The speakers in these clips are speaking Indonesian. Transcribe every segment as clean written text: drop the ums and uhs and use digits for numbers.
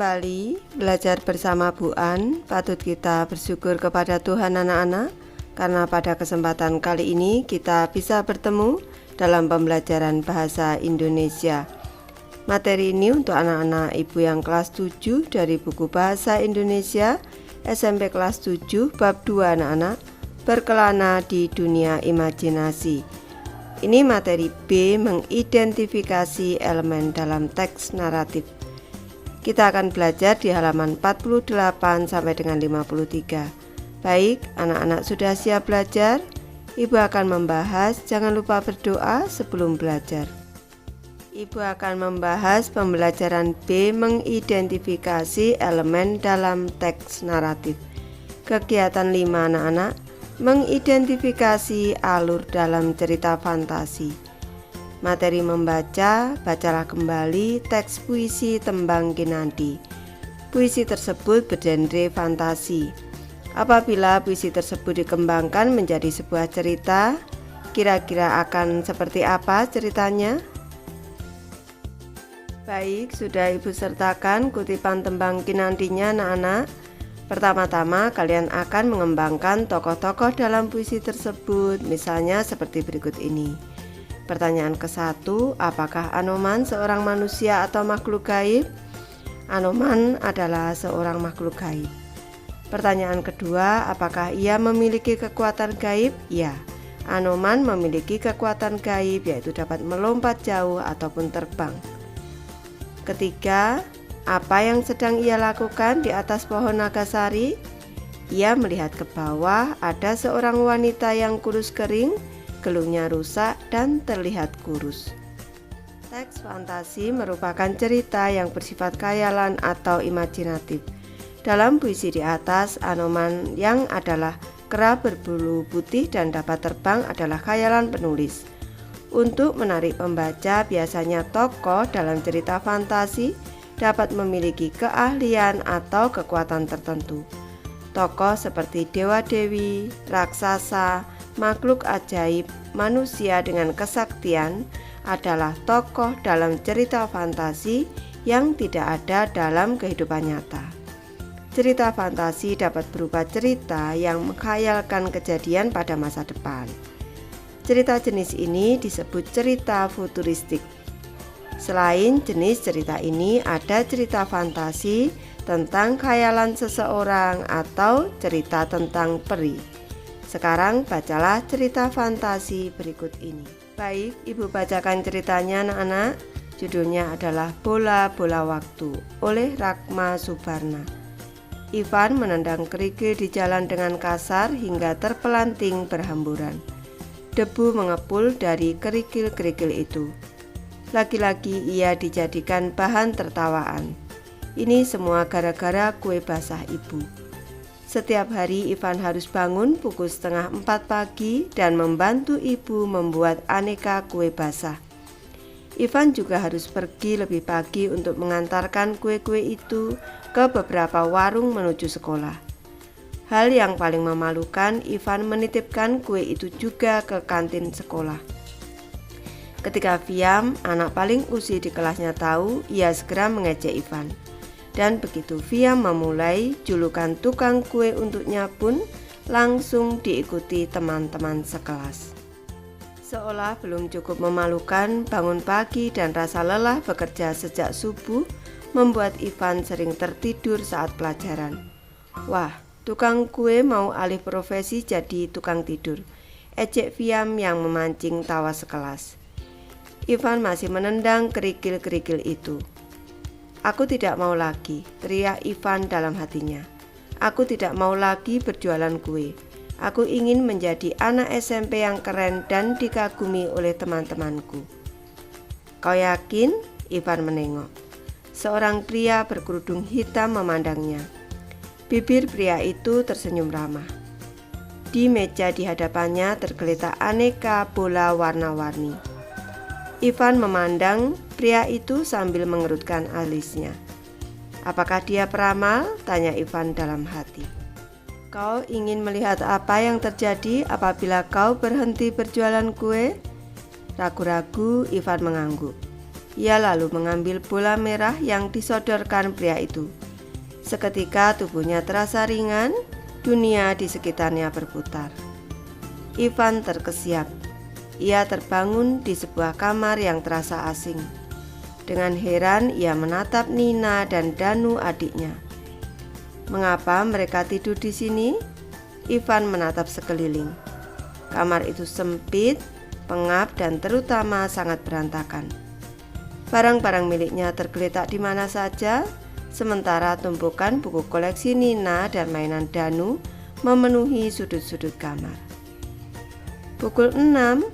kembali belajar bersama Bu An. Patut kita bersyukur kepada Tuhan anak-anak, karena pada kesempatan kali ini kita bisa bertemu dalam pembelajaran bahasa Indonesia. Materi ini untuk anak-anak ibu yang kelas 7 dari buku Bahasa Indonesia SMP kelas 7 bab 2 anak-anak, berkelana di dunia imajinasi. Ini materi B, mengidentifikasi elemen dalam teks naratif. Kita akan belajar di halaman 48 sampai dengan 53. Baik, anak-anak sudah siap belajar? Ibu akan membahas, jangan lupa berdoa sebelum belajar. Ibu akan membahas pembelajaran B, mengidentifikasi elemen dalam teks naratif. Kegiatan 5 anak-anak, mengidentifikasi alur dalam cerita fantasi. Materi membaca, bacalah kembali teks puisi Tembang Kinanti. Puisi tersebut bergenre fantasi. Apabila puisi tersebut dikembangkan menjadi sebuah cerita, kira-kira akan seperti apa ceritanya? Baik, sudah Ibu sertakan kutipan Tembang Kinantinya anak-anak. Pertama-tama kalian akan mengembangkan tokoh-tokoh dalam puisi tersebut, misalnya seperti berikut ini. Pertanyaan ke-1, apakah Anoman seorang manusia atau makhluk gaib? Anoman adalah seorang makhluk gaib. Pertanyaan kedua, apakah ia memiliki kekuatan gaib? Ya, Anoman memiliki kekuatan gaib, yaitu dapat melompat jauh ataupun terbang. Ketiga, apa yang sedang ia lakukan di atas pohon Nagasari? Ia melihat ke bawah, ada seorang wanita yang kurus kering, gelungnya rusak dan terlihat kurus. Teks fantasi merupakan cerita yang bersifat khayalan atau imajinatif. Dalam puisi di atas, Anoman yang adalah kera berbulu putih dan dapat terbang adalah khayalan penulis. Untuk menarik pembaca, biasanya tokoh dalam cerita fantasi dapat memiliki keahlian atau kekuatan tertentu. Tokoh seperti dewa-dewi, raksasa, makhluk ajaib, manusia dengan kesaktian adalah tokoh dalam cerita fantasi yang tidak ada dalam kehidupan nyata. Cerita fantasi dapat berupa cerita yang menghayalkan kejadian pada masa depan. Cerita jenis ini disebut cerita futuristik. Selain jenis cerita ini, ada cerita fantasi tentang khayalan seseorang atau cerita tentang peri. Sekarang bacalah cerita fantasi berikut ini. Baik, Ibu bacakan ceritanya anak-anak. Judulnya adalah Bola-Bola Waktu oleh Rakma Subarna. Ivan menendang kerikil di jalan dengan kasar hingga terpelanting berhamburan. Debu mengepul dari kerikil-kerikil itu. Lagi-lagi ia dijadikan bahan tertawaan. Ini semua gara-gara kue basah ibu. Setiap hari Ivan harus bangun pukul 3:30 pagi dan membantu ibu membuat aneka kue basah. Ivan juga harus pergi lebih pagi untuk mengantarkan kue-kue itu ke beberapa warung menuju sekolah. Hal yang paling memalukan, Ivan menitipkan kue itu juga ke kantin sekolah. Ketika Viam, anak paling usil di kelasnya tahu, ia segera mengejek Ivan. Dan begitu Viam memulai, julukan tukang kue untuknya pun langsung diikuti teman-teman sekelas. Seolah belum cukup memalukan, bangun pagi dan rasa lelah bekerja sejak subuh membuat Ivan sering tertidur saat pelajaran. Wah, tukang kue mau alih profesi jadi tukang tidur, ejek Viam yang memancing tawa sekelas. Ivan masih menendang kerikil-kerikil itu. Aku tidak mau lagi, teriak Ivan dalam hatinya. Aku tidak mau lagi berjualan kue. Aku ingin menjadi anak SMP yang keren dan dikagumi oleh teman-temanku. Kau yakin? Ivan menengok. Seorang pria berkerudung hitam memandangnya. Bibir pria itu tersenyum ramah. Di meja di hadapannya tergeletak aneka bola warna-warni. Ivan memandang pria itu sambil mengerutkan alisnya. Apakah dia peramal? Tanya Ivan dalam hati. Kau ingin melihat apa yang terjadi apabila kau berhenti berjualan kue? Ragu-ragu Ivan mengangguk. Ia lalu mengambil bola merah yang disodorkan pria itu. Seketika tubuhnya terasa ringan, dunia di sekitarnya berputar. Ivan terkesiap. Ia terbangun di sebuah kamar yang terasa asing. Dengan heran ia menatap Nina dan Danu adiknya. Mengapa mereka tidur di sini? Ivan menatap sekeliling. Kamar itu sempit, pengap dan terutama sangat berantakan. Barang-barang miliknya tergeletak di mana saja, sementara tumpukan buku koleksi Nina dan mainan Danu memenuhi sudut-sudut kamar. Pukul 6,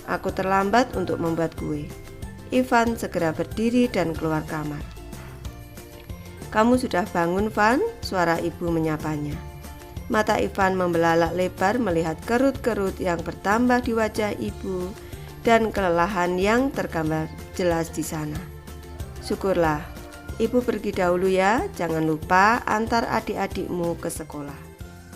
aku terlambat untuk membuat kue. Ivan segera berdiri dan keluar kamar. Kamu sudah bangun, Van? Suara ibu menyapanya. Mata Ivan membelalak lebar melihat kerut-kerut yang bertambah di wajah ibu dan kelelahan yang tergambar jelas di sana. Syukurlah, ibu pergi dahulu ya, jangan lupa antar adik-adikmu ke sekolah.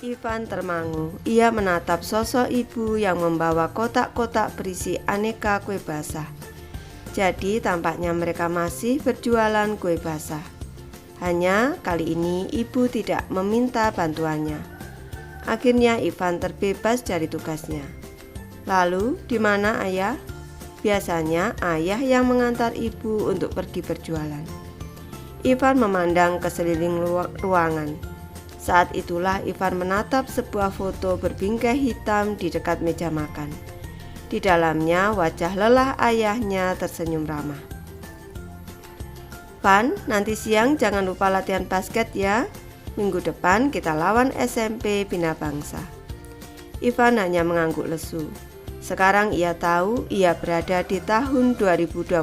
Ivan termangu, ia menatap sosok ibu yang membawa kotak-kotak berisi aneka kue basah. Jadi tampaknya mereka masih berjualan kue basah. Hanya kali ini ibu tidak meminta bantuannya. Akhirnya Ivan terbebas dari tugasnya. Lalu, di mana ayah? Biasanya ayah yang mengantar ibu untuk pergi berjualan. Ivan memandang ke sekeliling ruangan. Saat itulah Ivan menatap sebuah foto berbingkai hitam di dekat meja makan. Di dalamnya wajah lelah ayahnya tersenyum ramah. Van, nanti siang jangan lupa latihan basket ya. Minggu depan kita lawan SMP Bina Bangsa. Ivan hanya mengangguk lesu. Sekarang ia tahu ia berada di tahun 2022.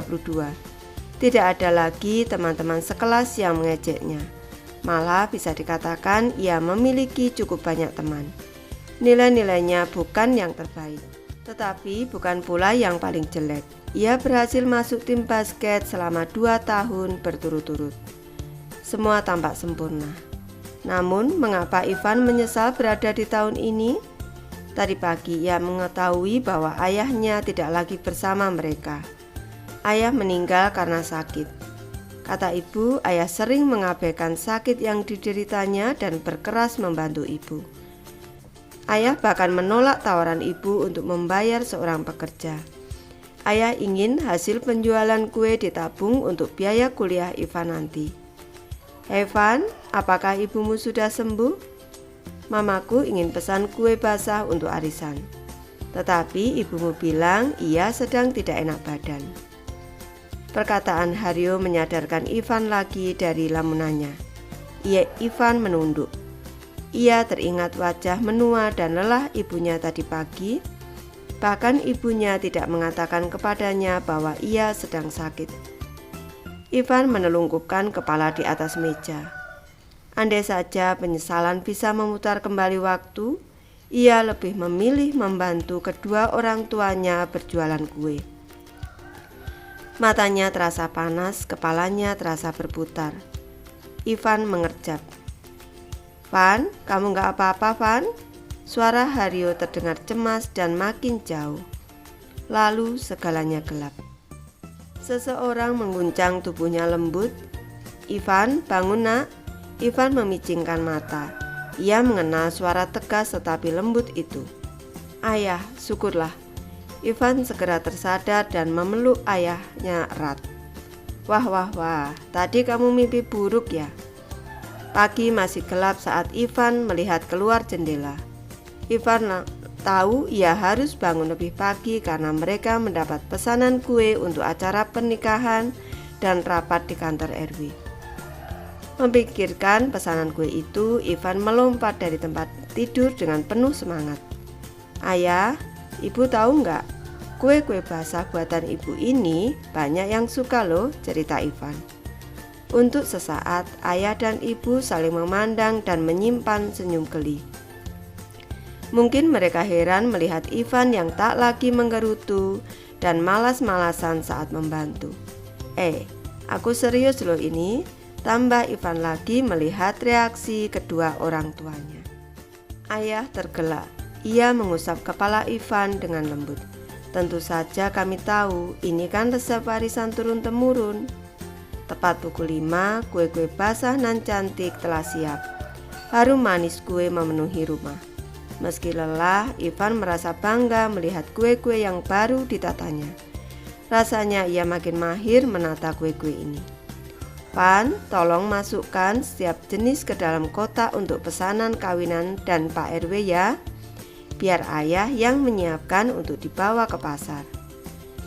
Tidak ada lagi teman-teman sekelas yang mengejeknya. Malah bisa dikatakan ia memiliki cukup banyak teman. Nilai-nilainya bukan yang terbaik, tetapi bukan pula yang paling jelek. Ia berhasil masuk tim basket selama 2 tahun berturut-turut. Semua tampak sempurna. Namun, mengapa Ivan menyesal berada di tahun ini? Tadi pagi ia mengetahui bahwa ayahnya tidak lagi bersama mereka. Ayah meninggal karena sakit. Kata ibu, ayah sering mengabaikan sakit yang dideritanya dan berkeras membantu ibu. Ayah bahkan menolak tawaran ibu untuk membayar seorang pekerja. Ayah ingin hasil penjualan kue ditabung untuk biaya kuliah Ivan nanti. Ivan, apakah ibumu sudah sembuh? Mamaku ingin pesan kue basah untuk arisan. Tetapi ibumu bilang ia sedang tidak enak badan. Perkataan Haryo menyadarkan Ivan lagi dari lamunannya. Ivan menunduk. Ia teringat wajah menua dan lelah ibunya tadi pagi. Bahkan ibunya tidak mengatakan kepadanya bahwa ia sedang sakit. Ivan menelungkupkan kepala di atas meja. Andai saja penyesalan bisa memutar kembali waktu, ia lebih memilih membantu kedua orang tuanya berjualan kue. Matanya terasa panas, kepalanya terasa berputar. Ivan mengerjap. Van, kamu gak apa-apa, Van? Suara Haryo terdengar cemas dan makin jauh. Lalu segalanya gelap. Seseorang mengguncang tubuhnya lembut. Ivan, bangun nak. Ivan memicingkan mata. Ia mengenal suara tegas tetapi lembut itu. Ayah, syukurlah. Ivan segera tersadar dan memeluk ayahnya erat. Wah, tadi kamu mimpi buruk ya? Pagi masih gelap saat Ivan melihat keluar jendela. Ivan tahu ia harus bangun lebih pagi karena mereka mendapat pesanan kue untuk acara pernikahan dan rapat di kantor RW. Memikirkan pesanan kue itu, Ivan melompat dari tempat tidur dengan penuh semangat. Ayah, ibu tahu nggak? Kue-kue basah buatan ibu ini banyak yang suka loh, cerita Ivan. Untuk sesaat, ayah dan ibu saling memandang dan menyimpan senyum geli. Mungkin mereka heran melihat Ivan yang tak lagi menggerutu dan malas-malasan saat membantu. Aku serius loh ini. Tambah Ivan lagi melihat reaksi kedua orang tuanya. Ayah tergelak. Ia mengusap kepala Ivan dengan lembut. Tentu saja kami tahu ini kan resep warisan turun-temurun. Tepat pukul 5, kue-kue basah nan cantik telah siap. Harum manis kue memenuhi rumah. Meski lelah, Ivan merasa bangga melihat kue-kue yang baru ditatanya. Rasanya ia makin mahir menata kue-kue ini. Pan, tolong masukkan setiap jenis ke dalam kotak untuk pesanan kawinan dan Pak RW ya. Biar ayah yang menyiapkan untuk dibawa ke pasar.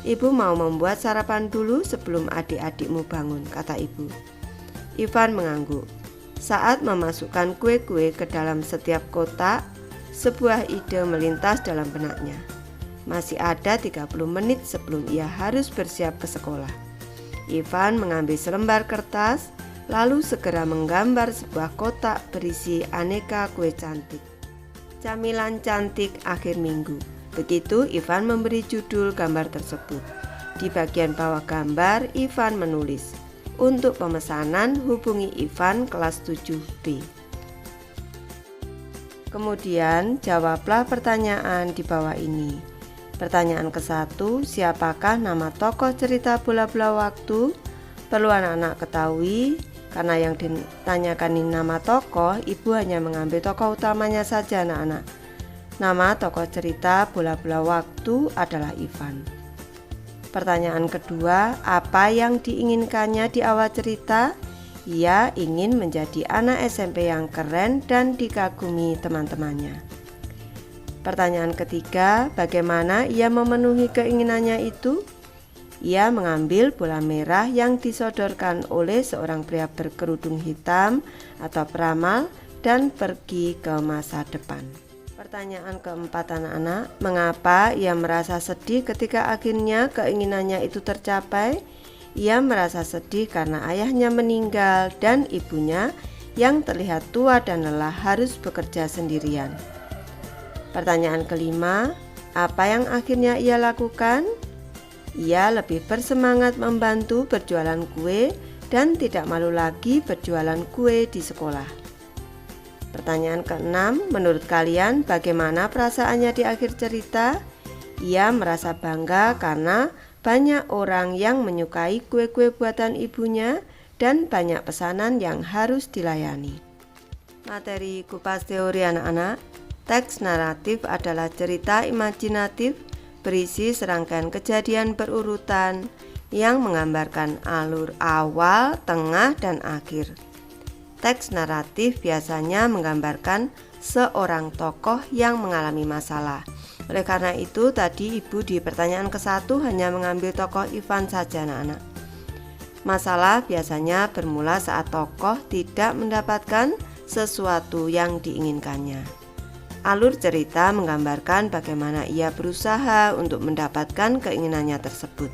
Ibu mau membuat sarapan dulu sebelum adik-adikmu bangun, kata ibu. Ivan mengangguk. Saat memasukkan kue-kue ke dalam setiap kotak, sebuah ide melintas dalam benaknya. Masih ada 30 menit sebelum ia harus bersiap ke sekolah. Ivan mengambil selembar kertas, lalu segera menggambar sebuah kotak berisi aneka kue cantik. Camilan cantik akhir minggu. Begitu Ivan memberi judul gambar tersebut. Di bagian bawah gambar, Ivan menulis, "Untuk pemesanan hubungi Ivan kelas 7B." Kemudian jawablah pertanyaan di bawah ini. Pertanyaan ke-1, siapakah nama tokoh cerita Bola-Bola Waktu? Perlu anak-anak ketahui, karena yang ditanyakan ini nama tokoh, ibu hanya mengambil tokoh utamanya saja anak-anak. Nama tokoh cerita Bola-Bola Waktu adalah Ivan. Pertanyaan kedua, apa yang diinginkannya di awal cerita? Ia ingin menjadi anak SMP yang keren dan dikagumi teman-temannya. Pertanyaan ketiga, bagaimana ia memenuhi keinginannya itu? Ia mengambil bola merah yang disodorkan oleh seorang pria berkerudung hitam atau peramal dan pergi ke masa depan. Pertanyaan keempat anak-anak, mengapa ia merasa sedih ketika akhirnya keinginannya itu tercapai? Ia merasa sedih karena ayahnya meninggal dan ibunya yang terlihat tua dan lelah harus bekerja sendirian. Pertanyaan kelima, apa yang akhirnya ia lakukan? Ia lebih bersemangat membantu berjualan kue dan tidak malu lagi berjualan kue di sekolah. Pertanyaan keenam, menurut kalian bagaimana perasaannya di akhir cerita? Ia merasa bangga karena banyak orang yang menyukai kue-kue buatan ibunya dan banyak pesanan yang harus dilayani. Materi kupas teori anak-anak. Teks naratif adalah cerita imajinatif berisi serangkaian kejadian berurutan yang menggambarkan alur awal, tengah, dan akhir. Teks naratif biasanya menggambarkan seorang tokoh yang mengalami masalah. Oleh karena itu, tadi ibu di pertanyaan ke-1 hanya mengambil tokoh Ivan saja anak-anak. Masalah biasanya bermula saat tokoh tidak mendapatkan sesuatu yang diinginkannya. Alur cerita menggambarkan bagaimana ia berusaha untuk mendapatkan keinginannya tersebut.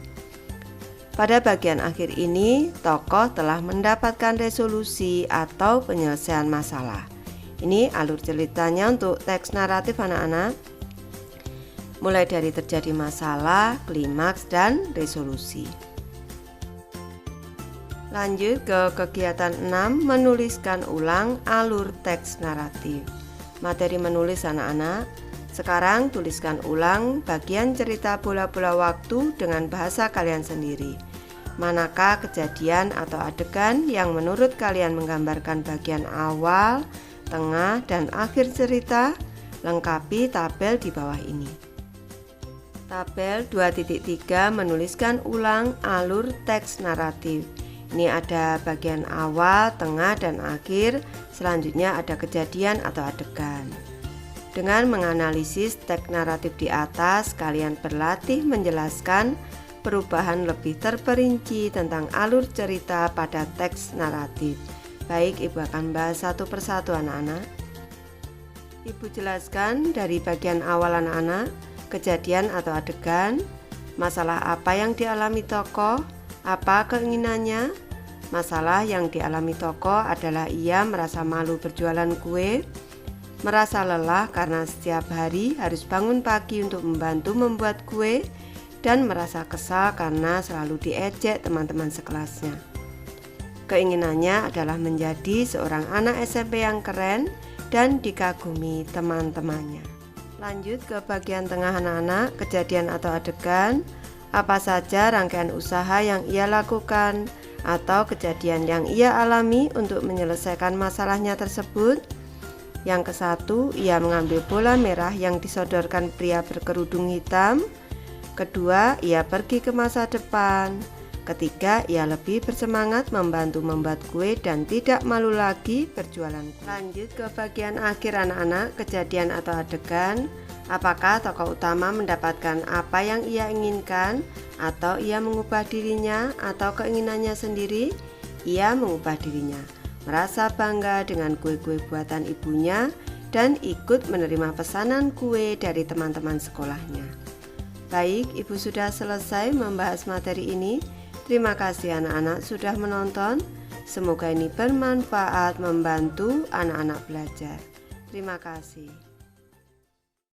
Pada bagian akhir ini, tokoh telah mendapatkan resolusi atau penyelesaian masalah. Ini alur ceritanya untuk teks naratif anak-anak. Mulai dari terjadi masalah, klimaks, dan resolusi. Lanjut ke kegiatan 6, menuliskan ulang alur teks naratif. Materi menulis anak-anak. Sekarang tuliskan ulang bagian cerita Bola-Bola Waktu dengan bahasa kalian sendiri. Manakah kejadian atau adegan yang menurut kalian menggambarkan bagian awal, tengah, dan akhir cerita? Lengkapi tabel di bawah ini. Tabel 2.3 menuliskan ulang alur teks naratif. Ini ada bagian awal, tengah, dan akhir. Selanjutnya ada kejadian atau adegan. Dengan menganalisis teks naratif di atas, kalian berlatih menjelaskan perubahan lebih terperinci tentang alur cerita pada teks naratif. Baik, ibu akan bahas satu persatu anak-anak. Ibu jelaskan dari bagian awal anak-anak, kejadian atau adegan, masalah apa yang dialami tokoh, apa keinginannya. Masalah yang dialami tokoh adalah ia merasa malu berjualan kue, merasa lelah karena setiap hari harus bangun pagi untuk membantu membuat kue, dan merasa kesal karena selalu diejek teman-teman sekelasnya. Keinginannya adalah menjadi seorang anak SMP yang keren dan dikagumi teman-temannya. Lanjut ke bagian tengah anak-anak, kejadian atau adegan. Apa saja rangkaian usaha yang ia lakukan atau kejadian yang ia alami untuk menyelesaikan masalahnya tersebut. Yang ke-1, ia mengambil bola merah yang disodorkan pria berkerudung hitam. Kedua, ia pergi ke masa depan. Ketiga, ia lebih bersemangat membantu membuat kue dan tidak malu lagi berjualan kue. Lanjut ke bagian akhir anak-anak, kejadian atau adegan. Apakah tokoh utama mendapatkan apa yang ia inginkan, atau ia mengubah dirinya atau keinginannya sendiri? Ia mengubah dirinya, merasa bangga dengan kue-kue buatan ibunya dan ikut menerima pesanan kue dari teman-teman sekolahnya. Baik, Ibu sudah selesai membahas materi ini. Terima kasih anak-anak sudah menonton. Semoga ini bermanfaat membantu anak-anak belajar. Terima kasih.